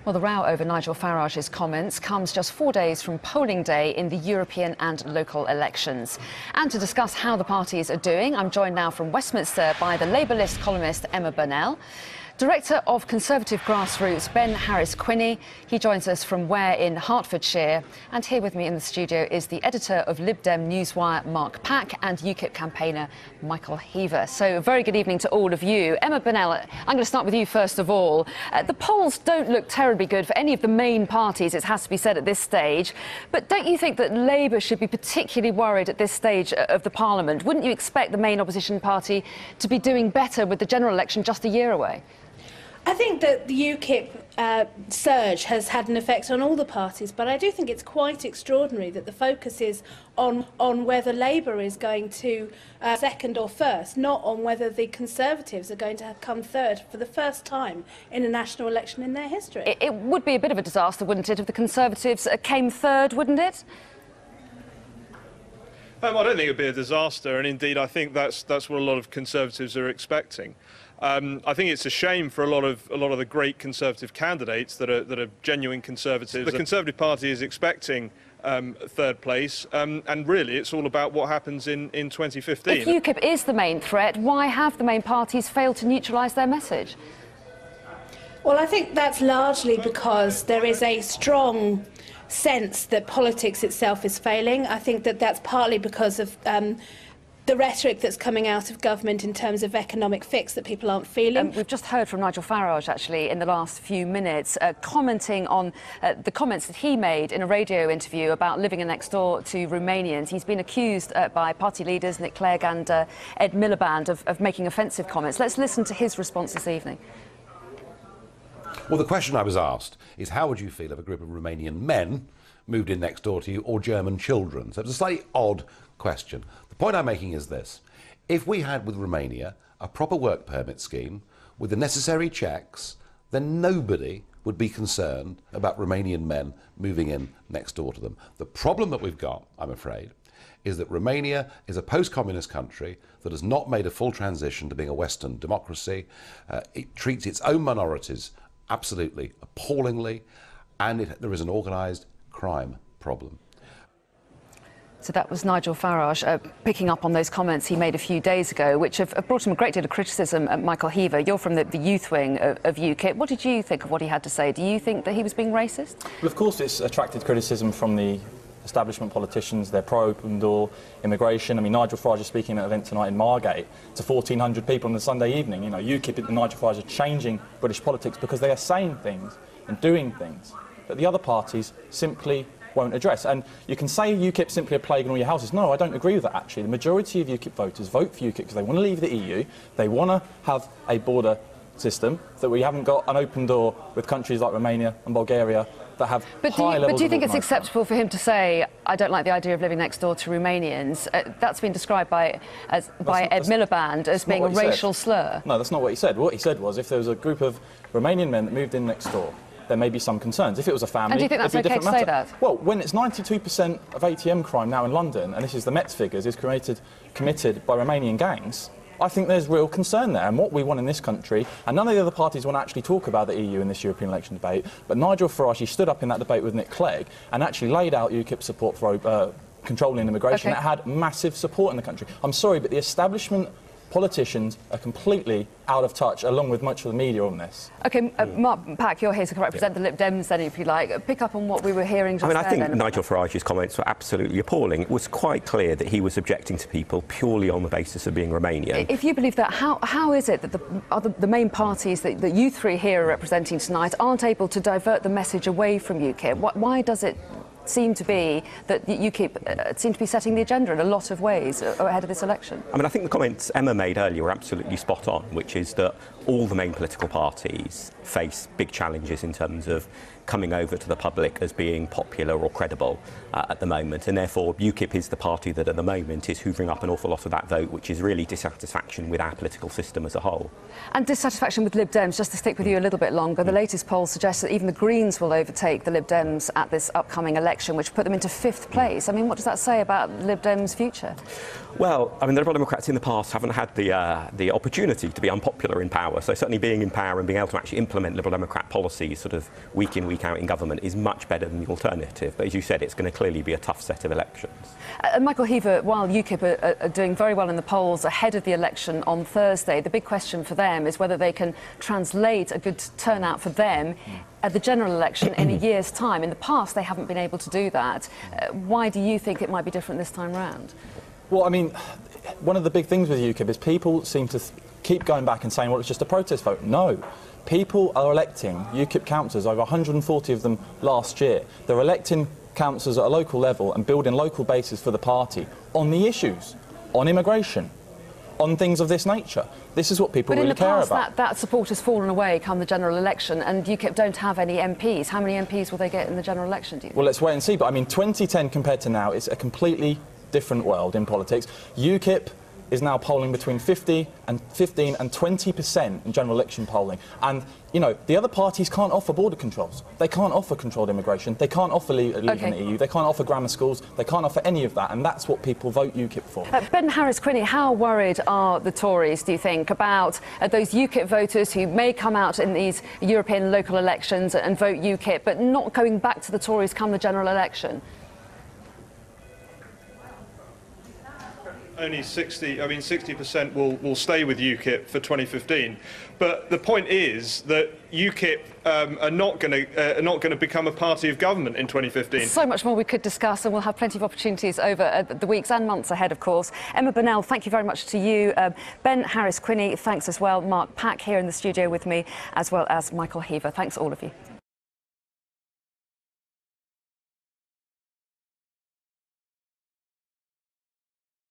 Well, the row over Nigel Farage's comments comes just 4 days from polling day in the European and local elections. And to discuss how the parties are doing, I'm joined now from Westminster by the Labour List columnist Emma Burnell, Director of Conservative Grassroots Ben Harris-Quinney. He joins us from Ware in Hertfordshire. And here with me in the studio is the editor of Lib Dem Newswire, Mark Pack, and UKIP campaigner Michael Heaver. So a very good evening to all of you. Emma Burnell, I'm going to start with you first of all. The polls don't look terribly good for any of the main parties, it has to be said at this stage. But don't you think that Labour should be particularly worried at this stage of the Parliament? Wouldn't you expect the main opposition party to be doing better with the general election just a year away? I think that the UKIP surge has had an effect on all the parties, but I do think it's quite extraordinary that the focus is on whether Labour is going to second or first, not on whether the Conservatives are going to come third for the first time in a national election in their history. It would be a bit of a disaster, wouldn't it, if the Conservatives came third, wouldn't it? I don't think it would be a disaster, and indeed I think that's what a lot of Conservatives are expecting. I think it's a shame for a lot of the great Conservative candidates that are genuine Conservatives. The Conservative Party is expecting third place, and really it's all about what happens in 2015. If UKIP is the main threat, why have the main parties failed to neutralise their message? Well, I think that's largely because there is a strong sense that politics itself is failing. I think that that's partly because of the rhetoric that's coming out of government in terms of economic fix that people aren't feeling. We've just heard from Nigel Farage, actually, in the last few minutes, commenting on the comments that he made in a radio interview about living next door to Romanians. He's been accused by party leaders Nick Clegg and Ed Miliband of making offensive comments. Let's listen to his response this evening. Well, the question I was asked is, how would you feel if a group of Romanian men moved in next door to you, or German children? So it's a slightly odd question. The point I'm making is this: if we had with Romania a proper work permit scheme with the necessary checks, then nobody would be concerned about Romanian men moving in next door to them. The problem that we've got, I'm afraid, is that Romania is a post-communist country that has not made a full transition to being a Western democracy. It treats its own minorities absolutely appallingly, and there is an organised crime problem. So that was Nigel Farage picking up on those comments he made a few days ago, which have brought him a great deal of criticism. Michael Heaver, you're from the youth wing of UKIP. What did you think of what he had to say? Do you think that he was being racist? Well, of course it's attracted criticism from the establishment politicians. They're pro-open door immigration. I mean, Nigel Farage is speaking at an event tonight in Margate to 1,400 people on the Sunday evening. You know, UKIP and Nigel Farage are changing British politics because they are saying things and doing things that the other parties simply won't address. And you can say UKIP simply a plague in all your houses. No, I don't agree with that, actually. The majority of UKIP voters vote for UKIP because they want to leave the EU, they want to have a border system, that we haven't got an open door with countries like Romania and Bulgaria that have high levels. But do you think it's organised acceptable for him to say, I don't like the idea of living next door to Romanians? That's been described by Ed Miliband as being a racial slur. No, that's not what he said. What he said was, if there was a group of Romanian men that moved in next door, there may be some concerns. If it was a family, and do you think that's it'd be a okay different to matter. say that? Well, when it's 92% of ATM crime now in London, and this is the Met's figures, is committed by Romanian gangs, I think there's real concern there. And what we want in this country, and none of the other parties want to actually talk about the EU in this European election debate, but Nigel Farage, he stood up in that debate with Nick Clegg and actually laid out UKIP support for controlling immigration. Okay. That had massive support in the country. I'm sorry, but the establishment politicians are completely out of touch, along with much of the media on this. OK, Mark Pack, you're here to represent the Lib Dems then, if you like. Pick up on what we were hearing just I think then. Nigel Farage's comments were absolutely appalling. It was quite clear that he was objecting to people purely on the basis of being Romanian. If you believe that, how is it that the main parties that you three here are representing tonight aren't able to divert the message away from UKIP? Why does it seem to be that UKIP seem to be setting the agenda in a lot of ways ahead of this election? I mean, I think the comments Emma made earlier were absolutely spot on, which is that all the main political parties face big challenges in terms of coming over to the public as being popular or credible at the moment, and therefore UKIP is the party that at the moment is hoovering up an awful lot of that vote, which is really dissatisfaction with our political system as a whole. And dissatisfaction with Lib Dems, just to stick with you a little bit longer, the latest poll suggests that even the Greens will overtake the Lib Dems at this upcoming election, which put them into 5th place. I mean, what does that say about Lib Dems' future? Well, I mean, the Liberal Democrats in the past haven't had the opportunity to be unpopular in power, so certainly being in power and being able to actually implement Liberal Democrat policies sort of week in, week out in government is much better than the alternative. But as you said, it's going to clearly be a tough set of elections. Michael Heaver, while UKIP are doing very well in the polls ahead of the election on Thursday, the big question for them is whether they can translate a good turnout for them at the general election in a year's time. In the past, they haven't been able to do that. Why do you think it might be different this time round? Well, I mean, one of the big things with UKIP is people seem to keep going back and saying, well, it's just a protest vote. No. People are electing UKIP councillors, over 140 of them last year. They're electing councillors at a local level and building local bases for the party on the issues, on immigration, on things of this nature. This is what people really care about. But in the past, that support has fallen away come the general election, and UKIP don't have any MPs. How many MPs will they get in the general election, do you think? Well, let's wait and see. But I mean, 2010 compared to now, it's a completely different world in politics. UKIP is now polling between 15 and 20% in general election polling. And, you know, the other parties can't offer border controls. They can't offer controlled immigration. They can't offer leaving the EU. They can't offer grammar schools. They can't offer any of that. And that's what people vote UKIP for. Ben Harris-Quinney, how worried are the Tories, do you think, about those UKIP voters who may come out in these European local elections and vote UKIP, but not going back to the Tories come the general election? Only 60% will stay with UKIP for 2015. But the point is that UKIP are not going to become a party of government in 2015. So much more we could discuss, and we'll have plenty of opportunities over the weeks and months ahead, of course. Emma Burnell, thank you very much to you. Ben Harris-Quinney, thanks as well. Mark Pack here in the studio with me, as well as Michael Heaver. Thanks all of you.